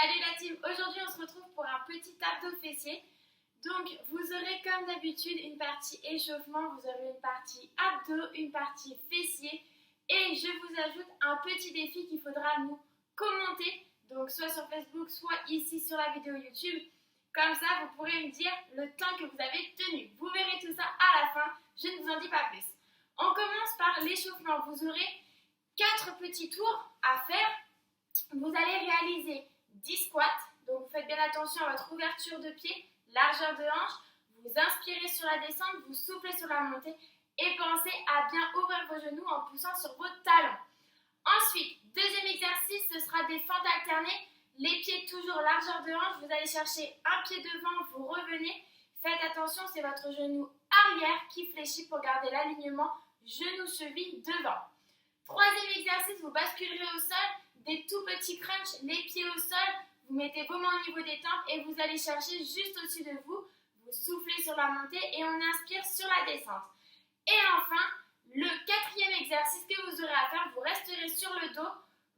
Salut la team, aujourd'hui on se retrouve pour un petit abdos fessier. Donc vous aurez comme d'habitude une partie échauffement, vous aurez une partie abdos, une partie fessier. Et je vous ajoute un petit défi qu'il faudra nous commenter, donc soit sur Facebook, soit ici sur la vidéo YouTube. Comme ça vous pourrez me dire le temps que vous avez tenu. Vous verrez tout ça à la fin, je ne vous en dis pas plus. On commence par l'échauffement, vous aurez 4 petits tours à faire. Vous allez réaliser 10 squats, donc faites bien attention à votre ouverture de pied, largeur de hanche, vous inspirez sur la descente, vous soufflez sur la montée et pensez à bien ouvrir vos genoux en poussant sur vos talons. Ensuite, deuxième exercice, ce sera des fentes alternées, les pieds toujours largeur de hanche, vous allez chercher un pied devant, vous revenez, faites attention, c'est votre genou arrière qui fléchit pour garder l'alignement genou-cheville devant. Troisième exercice, vous basculerez au sol, des tout petits crunchs, les pieds au sol, vous mettez vos mains au niveau des tempes et vous allez chercher juste au-dessus de vous, vous soufflez sur la montée et on inspire sur la descente. Et enfin, le quatrième exercice que vous aurez à faire, vous resterez sur le dos,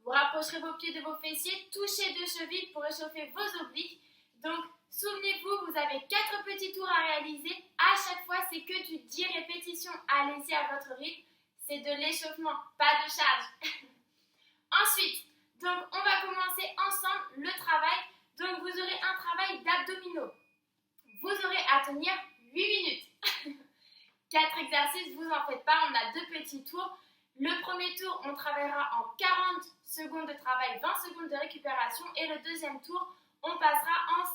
vous rapprocherez vos pieds de vos fessiers, touchez deux chevilles pour réchauffer vos obliques. Donc, souvenez-vous, vous avez 4 petits tours à réaliser. À chaque fois, c'est que du 10 répétitions. Allez-y à votre rythme. C'est de l'échauffement, pas de charge. Ensuite, donc on va commencer ensemble le travail. Donc vous aurez un travail d'abdominaux. Vous aurez à tenir 8 minutes. 4 exercices, vous en faites pas, on a 2 petits tours. Le premier tour, on travaillera en 40 secondes de travail, 20 secondes de récupération. Et le deuxième tour, on passera en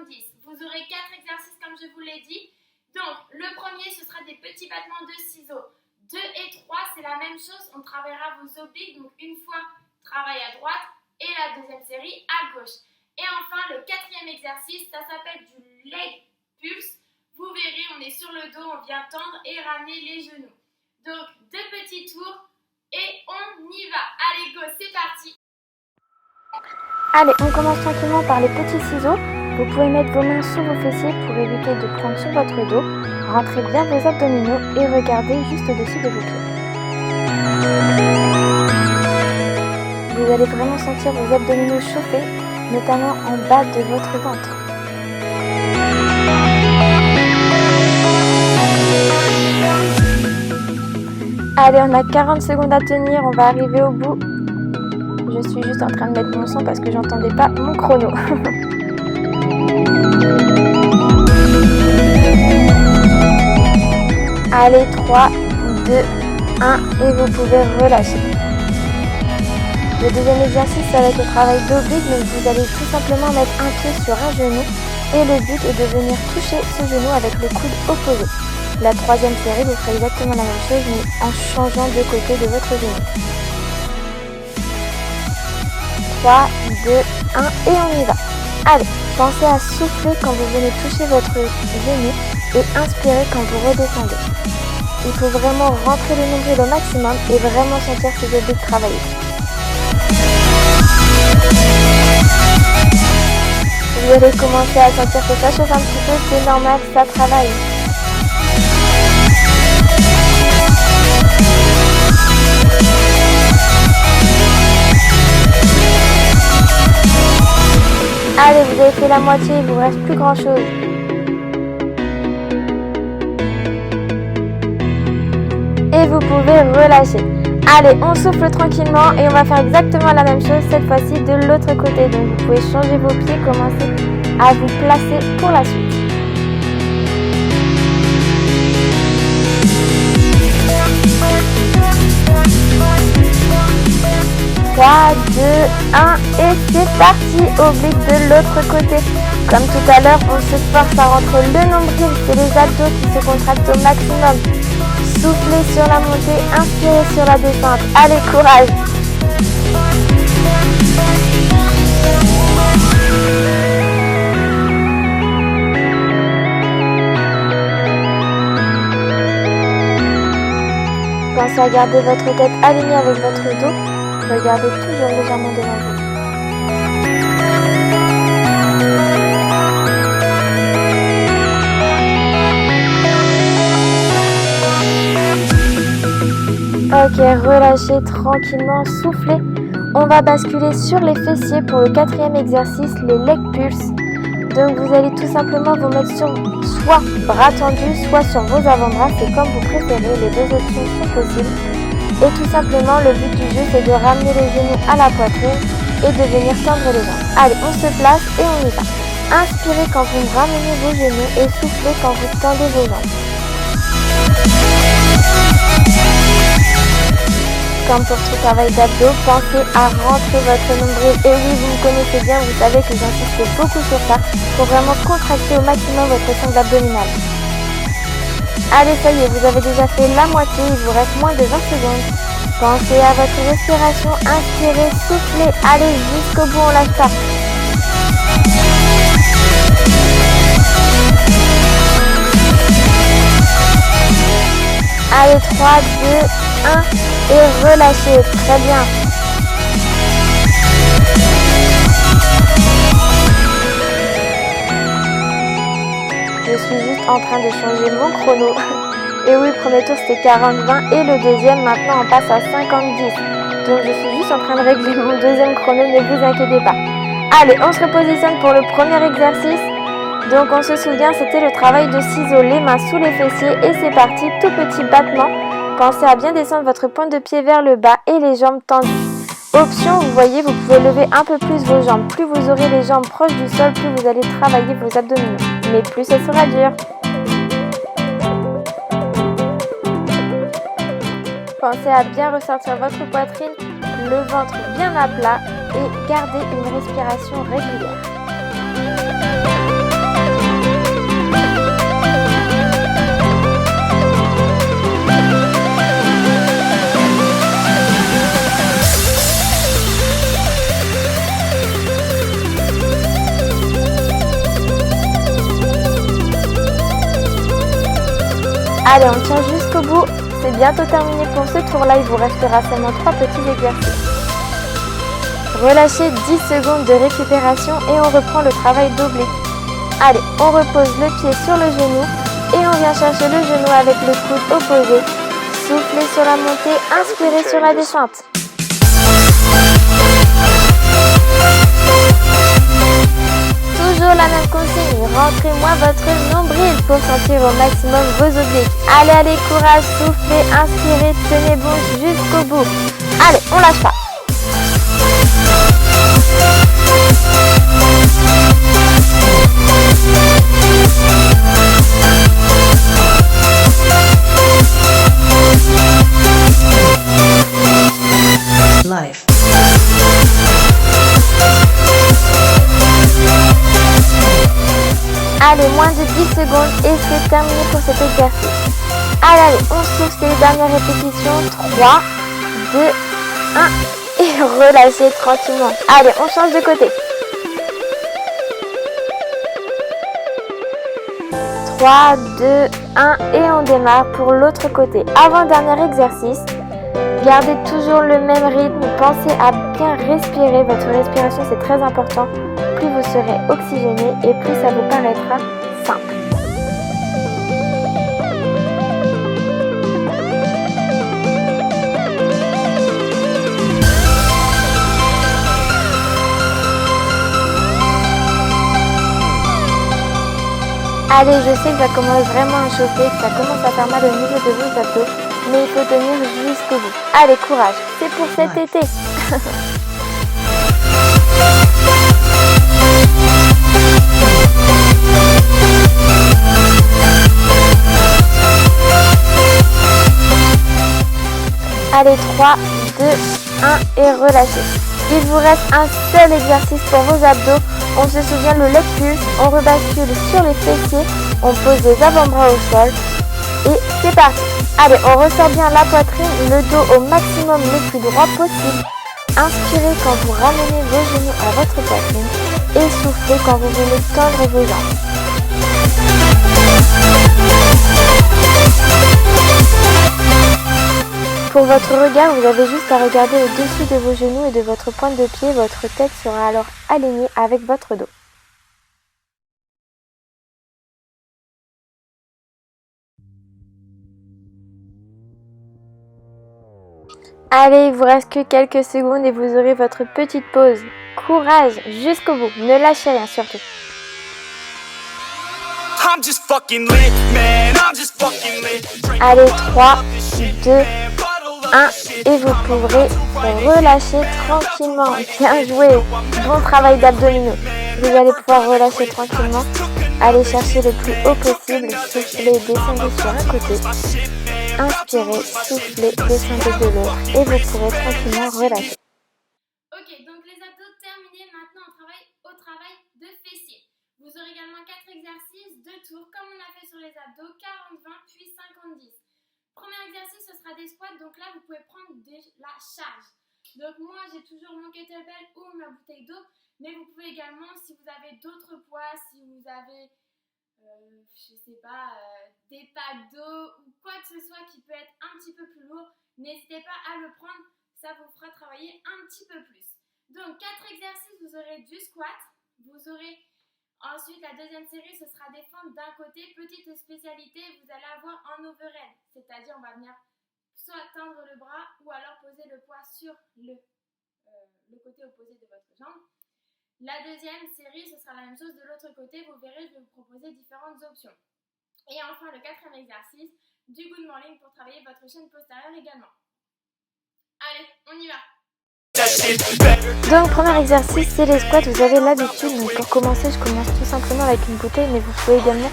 50-10. Vous aurez 4 exercices comme je vous l'ai dit. Donc le premier, ce sera des petits battements de ciseaux. 2 et 3, c'est la même chose, on travaillera vos obliques, donc une fois, travail à droite, et la deuxième série à gauche. Et enfin, le quatrième exercice, ça s'appelle du leg pulse. Vous verrez, on est sur le dos, on vient tendre et ramener les genoux. Donc, 2 petits tours, et on y va. Allez, go, c'est parti. Allez, on commence tranquillement par les petits ciseaux. Vous pouvez mettre vos mains sous vos fessiers pour éviter de prendre sur votre dos. Rentrez bien vos abdominaux et regardez juste au-dessus de vos pieds. Vous allez vraiment sentir vos abdominaux chauffer, notamment en bas de votre ventre. Allez, on a 40 secondes à tenir, on va arriver au bout. Je suis juste en train de mettre mon son parce que j'entendais pas mon chrono. Allez, 3, 2, 1 et vous pouvez relâcher. Le deuxième exercice, ça va être le travail d'oblique, donc vous allez tout simplement mettre un pied sur un genou et le but est de venir toucher ce genou avec le coude opposé. La troisième série, vous ferez exactement la même chose mais en changeant de côté de votre genou. 3, 2, 1 et on y va. Allez, pensez à souffler quand vous venez toucher votre genou et inspirez quand vous redescendez. Il faut vraiment rentrer le nombril au maximum et vraiment sentir ces obliques travailler. Vous allez commencer à sentir que ça chauffe un petit peu, c'est normal, ça travaille. Allez, vous avez fait la moitié, il ne vous reste plus grand chose. Et vous pouvez relâcher. Allez, on souffle tranquillement et on va faire exactement la même chose cette fois-ci de l'autre côté. Donc vous pouvez changer vos pieds, commencer à vous placer pour la suite. Trois, 2, 1 et c'est parti, oblique de l'autre côté. Comme tout à l'heure, on se force à rentrer le nombril, c'est les abdos qui se contractent au maximum. Soufflez sur la montée, inspirez sur la descente. Allez, courage! Pensez à garder votre tête alignée avec votre dos. Regardez toujours légèrement devant vous. Ok, relâchez tranquillement, soufflez. on va basculer sur les fessiers pour le quatrième exercice, les leg pulls. Donc vous allez tout simplement vous mettre sur soit bras tendus, soit sur vos avant-bras, c'est comme vous préférez, les deux options sont possibles. Et tout simplement, le but du jeu, c'est de ramener les genoux à la poitrine et de venir tendre les jambes. Allez, on se place et on y va. Inspirez quand vous ramenez vos genoux et soufflez quand vous tendez vos jambes. Comme pour tout travail d'abdos, pensez à rentrer votre nombril. Et oui, vous me connaissez bien, vous savez que j'insiste beaucoup sur ça pour vraiment contracter au maximum votre sangle abdominale. Allez, ça y est, vous avez déjà fait la moitié, il vous reste moins de 20 secondes. Pensez à votre respiration, inspirez, soufflez, allez jusqu'au bout, on lâche pas. Allez, 3, 2, 1 et relâchez, très bien. Je suis juste en train de changer mon chrono. Et oui, le premier tour c'était 40-20 et le deuxième maintenant on passe à 50-10. Donc je suis juste en train de régler mon deuxième chrono, ne vous inquiétez pas. Allez, on se repositionne pour le premier exercice. Donc on se souvient, c'était le travail de ciseaux, les mains sous les fessiers et c'est parti, tout petit battement. Pensez à bien descendre votre pointe de pied vers le bas et les jambes tendues. Option, vous voyez, vous pouvez lever un peu plus vos jambes. Plus vous aurez les jambes proches du sol, plus vous allez travailler vos abdominaux. Mais plus ce sera dur. Pensez à bien ressortir votre poitrine, le ventre bien à plat et gardez une respiration régulière. Allez, on tient jusqu'au bout. C'est bientôt terminé pour ce tour-là. Il vous restera seulement 3 petits exercices. Relâchez 10 secondes de récupération et on reprend le travail d'oblique. Allez, on repose le pied sur le genou et on vient chercher le genou avec le coude opposé. Soufflez sur la montée, inspirez sur la descente. Toujours la même consigne, rentrez-moi votre nombril pour sentir au maximum vos obliques. Allez, allez, courage, soufflez, inspirez, tenez bon jusqu'au bout. Allez, on lâche pas. Life. Allez, moins de 10 secondes et c'est terminé pour cet exercice. Allez, on souffle, c'est les dernières répétitions. 3, 2, 1 et relâchez tranquillement. Allez, on change de côté. 3, 2, 1 et on démarre pour l'autre côté. Avant-dernier exercice. Gardez toujours le même rythme. Pensez à bien respirer. Votre respiration, c'est très important. Plus vous serez oxygéné et plus ça vous paraîtra simple. Allez, je sais que ça commence vraiment à chauffer, que ça commence à faire mal au niveau de vos abdos, mais il faut tenir jusqu'au bout. Allez, courage, c'est pour cet été. Allez, 3, 2, 1 et relâchez. Il vous reste un seul exercice pour vos abdos. On se souvient le leg pulse, on rebascule sur les fessiers, on pose les avant-bras au sol et c'est parti. Allez, on ressort bien la poitrine, le dos au maximum le plus droit possible. Inspirez quand vous ramenez vos genoux à votre poitrine et soufflez quand vous venez tendre vos jambes. Pour votre regard, vous avez juste à regarder au-dessus de vos genoux et de votre pointe de pied. Votre tête sera alors alignée avec votre dos. Allez, il vous reste que quelques secondes et vous aurez votre petite pause. Courage, jusqu'au bout, ne lâchez rien surtout. Allez, 3, 2, 1 et vous pourrez relâcher tranquillement. Bien joué, bon travail d'abdominaux. Vous allez pouvoir relâcher tranquillement. Allez chercher le plus haut possible, soufflez, descendez sur un côté. Inspirez, soufflez, descendez de l'autre et vous pourrez tranquillement relâcher. Ok, donc les abdos terminés, maintenant on travaille au travail de fessiers. Vous aurez également 4 exercices, 2 tours comme on a fait sur les abdos, 40-20 puis 50-10. Premier exercice, ce sera des squats, donc là vous pouvez prendre de la charge. Donc moi j'ai toujours mon kettlebell ou ma bouteille d'eau, mais vous pouvez également, si vous avez d'autres poids, si vous avez, je sais pas, des packs d'eau ou quoi que ce soit qui peut être un petit peu plus lourd, n'hésitez pas à le prendre, ça vous fera travailler un petit peu plus. Donc 4 exercices, vous aurez du squat, vous aurez ensuite la deuxième série, ce sera des fentes d'un côté, petite spécialité, vous allez avoir un overhead, c'est-à-dire on va venir soit tendre le bras ou alors poser le poids sur le côté opposé de votre jambe. La deuxième série, ce sera la même chose de l'autre côté. Vous verrez, je vais vous proposer différentes options. Et enfin, le quatrième exercice, du good morning pour travailler votre chaîne postérieure également. Allez, on y va! Donc premier exercice, c'est les squats. Vous avez l'habitude, donc pour commencer je commence tout simplement avec une bouteille, mais vous pouvez également,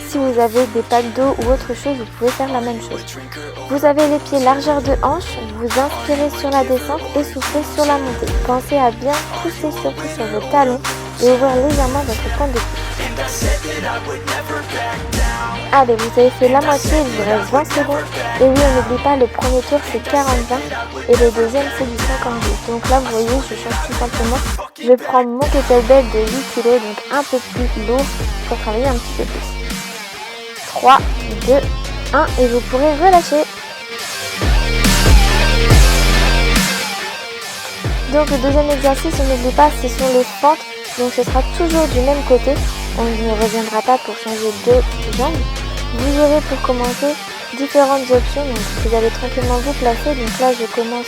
si vous avez des packs d'eau ou autre chose, vous pouvez faire la même chose. Vous avez les pieds largeur de hanche, vous inspirez sur la descente et soufflez sur la montée. Pensez à bien pousser surtout sur vos talons et ouvrir légèrement votre pointe de pied. Allez, vous avez fait la moitié, il vous reste 20 secondes. Et oui, on n'oublie pas, le premier tour c'est 40-20 et le deuxième c'est du 50-10. Donc là, vous voyez, je change tout simplement. Je prends mon kettlebell de 8 kg, donc un peu plus lourd pour travailler un petit peu plus. 3, 2, 1 et vous pourrez relâcher. Donc le deuxième exercice, on n'oublie pas, ce sont les fentes. Donc ce sera toujours du même côté. On ne reviendra pas pour changer de jambes. Vous aurez pour commencer différentes options. Donc vous allez tranquillement vous placer. Donc là je commence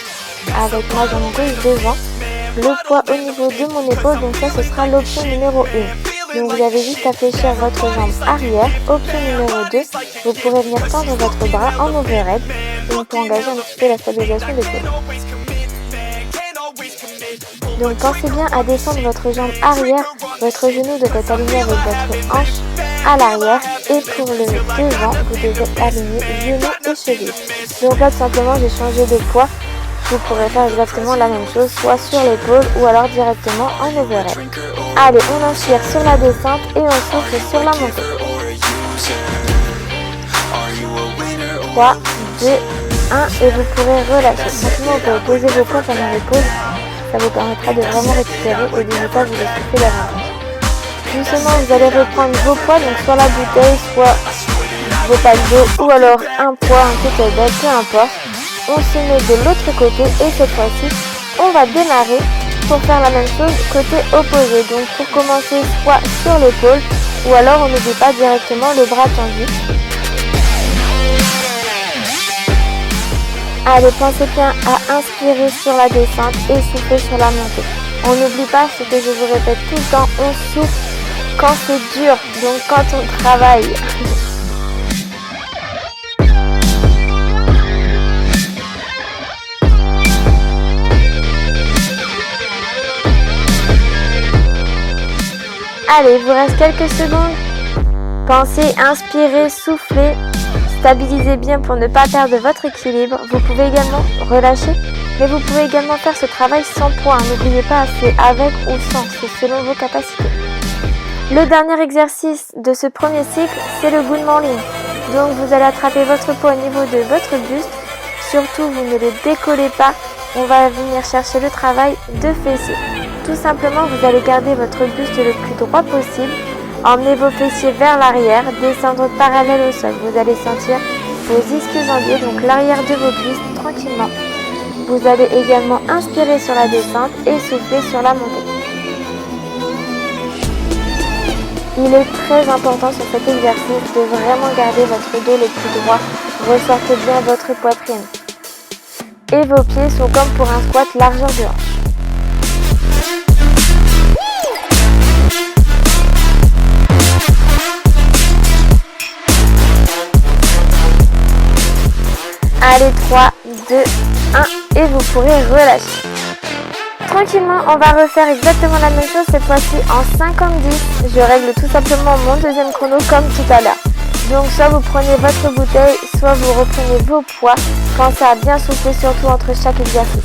avec ma jambe gauche devant. Le poids au niveau de mon épaule. Donc ça ce sera l'option numéro 1. Donc vous avez juste à fléchir votre jambe arrière. Option numéro 2. Vous pourrez venir tendre votre bras en overhead. Donc pour engager un petit peu la stabilisation des pieds. Donc pensez bien à descendre votre jambe arrière, votre genou doit être aligné avec votre hanche à l'arrière et pour le devant, vous devez aligner genou et cheville. Donc là tout simplement j'ai changé de poids, vous pourrez faire exactement la même chose, soit sur l'épaule ou alors directement en overhead. Allez, on inspire sur la descente et on souffle sur la montée. 3, 2, 1 et vous pourrez relâcher. Maintenant vous pouvez poser vos poings pendant les pauses. Ça vous permettra de vraiment récupérer et de ne pas vous essouffler davantage. Doucement, vous allez reprendre vos poids, donc soit la bouteille, soit vos packs d'eau, ou alors un poids, un kettlebell, peu importe. On se met de l'autre côté et cette fois-ci, on va démarrer pour faire la même chose côté opposé. Donc pour commencer, soit sur l'épaule, ou alors on n'oublie pas directement le bras tendu. Allez, pensez bien à inspirer sur la descente et souffler sur la montée. On n'oublie pas ce que je vous répète tout le temps, on souffle quand c'est dur, donc quand on travaille. Allez, il vous reste quelques secondes. Pensez, inspirez, soufflez. Stabilisez bien pour ne pas perdre votre équilibre. Vous pouvez également relâcher, mais vous pouvez également faire ce travail sans poids. N'oubliez pas, c'est avec ou sans, c'est selon vos capacités. Le dernier exercice de ce premier cycle, c'est le good morning. Donc vous allez attraper votre poids au niveau de votre buste. Surtout, vous ne le décollez pas. On va venir chercher le travail de fessiers. Tout simplement, vous allez garder votre buste le plus droit possible. Emmenez vos fessiers vers l'arrière, descendre parallèle au sol. Vous allez sentir vos ischio-jambiers, donc l'arrière de vos cuisses, tranquillement. Vous allez également inspirer sur la descente et souffler sur la montée. Il est très important sur cet exercice de vraiment garder votre dos le plus droit. Ressortez bien votre poitrine. et vos pieds sont comme pour un squat largeur de hanche. Allez, 3, 2, 1 et vous pourrez relâcher. Tranquillement, on va refaire exactement la même chose cette fois-ci en 50-10. Je règle tout simplement mon deuxième chrono comme tout à l'heure. Donc soit vous prenez votre bouteille, soit vous reprenez vos poids. Pensez à bien souffler surtout entre chaque exercice.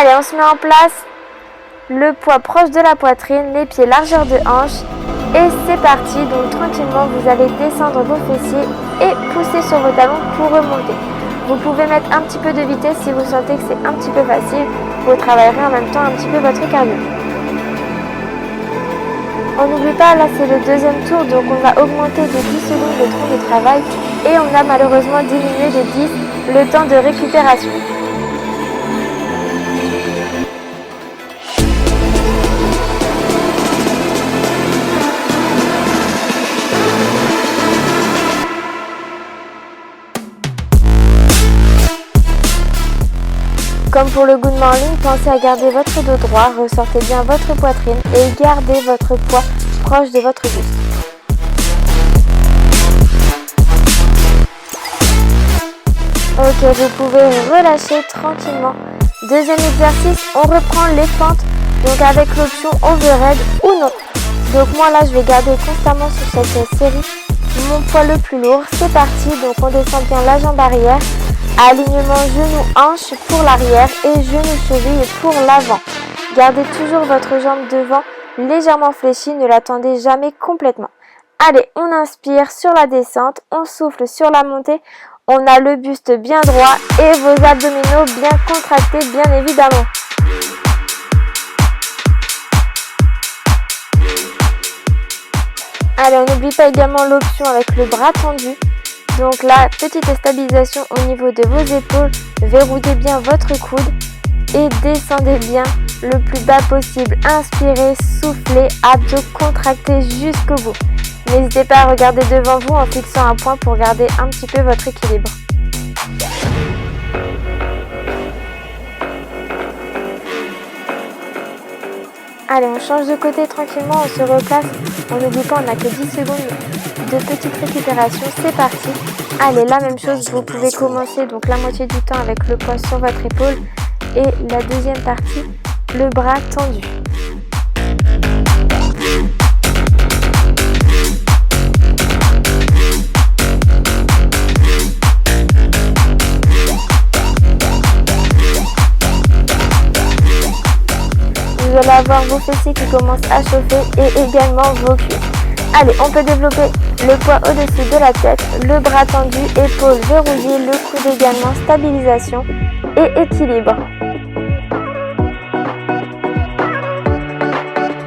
Allez, on se met en place. Le poids proche de la poitrine, les pieds largeur de hanche. Et c'est parti, donc tranquillement vous allez descendre vos fessiers et pousser sur vos talons pour remonter. Vous pouvez mettre un petit peu de vitesse si vous sentez que c'est un petit peu facile. Vous travaillerez en même temps un petit peu votre cardio. On n'oublie pas, là c'est le deuxième tour, donc on va augmenter de 10 secondes le temps de travail et on a malheureusement diminué de 10 le temps de récupération. Comme pour le good morning, pensez à garder votre dos droit, ressortez bien votre poitrine et gardez votre poids proche de votre buste. Ok, vous pouvez relâcher tranquillement. Deuxième exercice, on reprend les fentes, donc avec l'option overhead ou non. Donc moi là, je vais garder constamment sur cette série mon poids le plus lourd. C'est parti, donc on descend bien la jambe arrière. Alignement genou-hanche pour l'arrière et genou-cheville pour l'avant. Gardez toujours votre jambe devant légèrement fléchie, ne la tendez jamais complètement. Allez, on inspire sur la descente, on souffle sur la montée. On a le buste bien droit et vos abdominaux bien contractés, bien évidemment. Allez, on n'oublie pas également l'option avec le bras tendu. Donc là, petite stabilisation au niveau de vos épaules, verrouillez bien votre coude et descendez bien le plus bas possible. Inspirez, soufflez, abdos contractés jusqu'au bout. N'hésitez pas à regarder devant vous en fixant un point pour garder un petit peu votre équilibre. Allez, on change de côté tranquillement, on se replace. On n'oublie pas, on n'a que 10 secondes de petite récupération. C'est parti. Allez, la même chose, vous pouvez commencer donc la moitié du temps avec le poids sur votre épaule et la deuxième partie, le bras tendu. Vous allez avoir vos fessiers qui commencent à chauffer et également vos cuisses. Allez, on peut développer le poids au-dessus de la tête, le bras tendu, épaules verrouillées, le coude également, stabilisation et équilibre.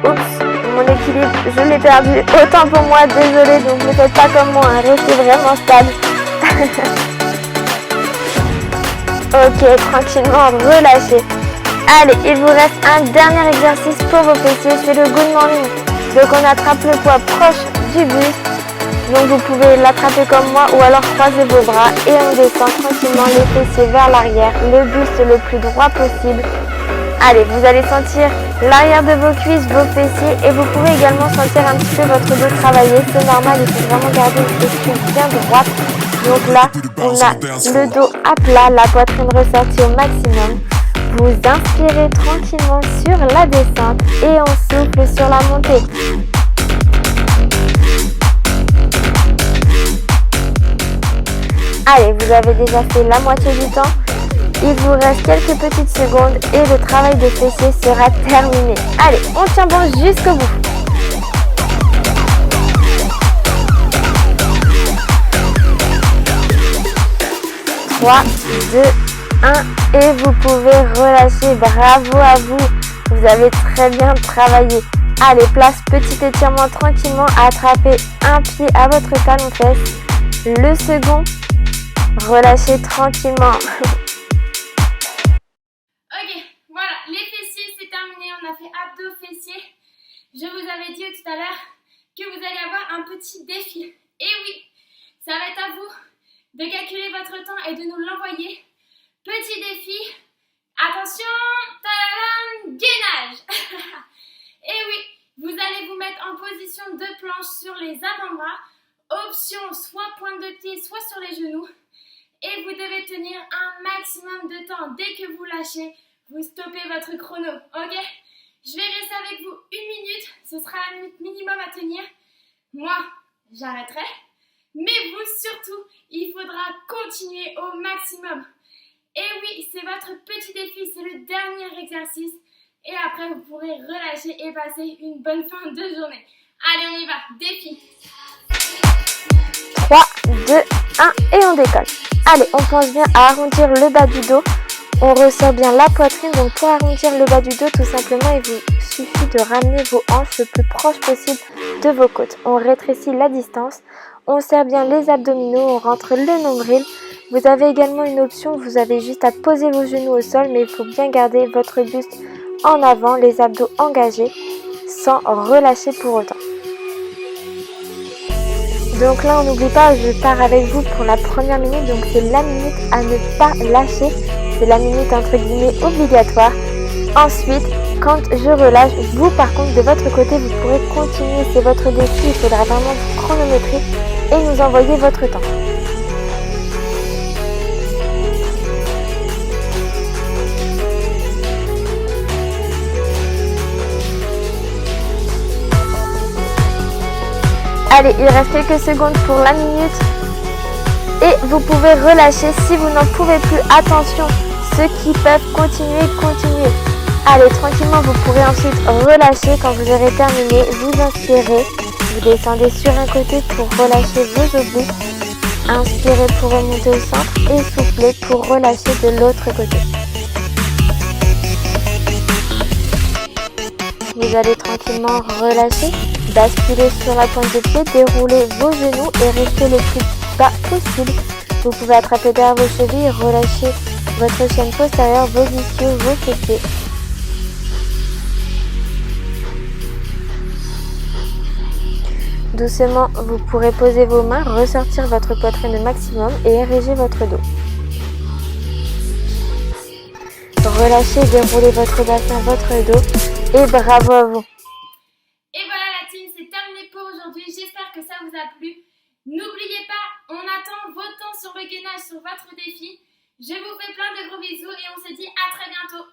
Oups, mon équilibre, je l'ai perdu. Autant pour moi, désolé, donc ne faites pas comme moi, hein, restez vraiment stable. Ok, tranquillement, relâchez. Allez, il vous reste un dernier exercice pour vos fessiers, c'est le good morning. Donc on attrape le poids proche du buste. Donc vous pouvez l'attraper comme moi ou alors croiser vos bras et on descend tranquillement les fessiers vers l'arrière, le buste le plus droit possible. Allez, vous allez sentir l'arrière de vos cuisses, vos fessiers et vous pouvez également sentir un petit peu votre dos travailler. C'est normal, il faut vraiment garder une posture bien droite. Donc là, on a le dos à plat, la poitrine ressortie au maximum. Vous inspirez tranquillement sur la descente et on souffle sur la montée. Allez, vous avez déjà fait la moitié du temps. Il vous reste quelques petites secondes et le travail de fessiers sera terminé. Allez, on tient bon jusqu'au bout. Trois, 2, 1 et vous pouvez relâcher. Bravo à vous. Vous avez très bien travaillé. Allez, place petit étirement tranquillement. Attrapez un pied à votre talon fesse. Le second. Relâchez tranquillement. Ok, voilà, les fessiers, c'est terminé. On a fait abdos, fessiers. Je vous avais dit tout à l'heure que vous allez avoir un petit défi. Et oui, ça va être à vous de calculer votre temps et de nous l'envoyer. Petit défi, attention, tadam, gainage. Et oui, vous allez vous mettre en position de planche sur les avant-bras. Option soit pointe de pied, soit sur les genoux. Et vous devez tenir un maximum de temps. Dès que vous lâchez, vous stoppez votre chrono. Ok? Je vais rester avec vous 1 minute. Ce sera la minute minimum à tenir. Moi, j'arrêterai. Mais vous surtout, il faudra continuer au maximum. Et oui, c'est votre petit défi, c'est le dernier exercice. Et après, vous pourrez relâcher et passer une bonne fin de journée. Allez, on y va, défi. 3, 2, 1 et on décolle. Allez, on pense bien à arrondir le bas du dos. On ressort bien la poitrine. Donc pour arrondir le bas du dos, tout simplement, il vous suffit de ramener vos hanches le plus proche possible de vos côtes. On rétrécit la distance. On serre bien les abdominaux, on rentre le nombril. Vous avez également une option, vous avez juste à poser vos genoux au sol, mais il faut bien garder votre buste en avant, les abdos engagés, sans relâcher pour autant. Donc là, on n'oublie pas, je pars avec vous pour la première minute, donc c'est la minute à ne pas lâcher. C'est la minute entre guillemets obligatoire. Ensuite, quand je relâche, vous par contre de votre côté, vous pourrez continuer, c'est votre défi, il faudra vraiment vous chronométrer et nous envoyer votre temps. Allez, il reste quelques secondes pour la minute et vous pouvez relâcher si vous n'en pouvez plus. Attention, ceux qui peuvent continuer. Allez, tranquillement, vous pourrez ensuite relâcher. Quand vous aurez terminé, vous inspirez. Vous descendez sur un côté pour relâcher vos obliques. Inspirez pour remonter au centre et soufflez pour relâcher de l'autre côté. Vous allez tranquillement relâcher, basculer sur la pointe de pied, dérouler vos genoux et rester le plus bas possible. Vous pouvez attraper derrière vos chevilles et relâcher votre chaîne postérieure, vos ischios, vos fessiers. Doucement, vous pourrez poser vos mains, ressortir votre poitrine au maximum et ériger votre dos. Relâchez, déroulez votre bassin, votre dos et bravo à vous. Et voilà la team, c'est terminé pour aujourd'hui. J'espère que ça vous a plu. N'oubliez pas, on attend vos temps sur le gainage, sur votre défi. Je vous fais plein de gros bisous et on se dit à très bientôt.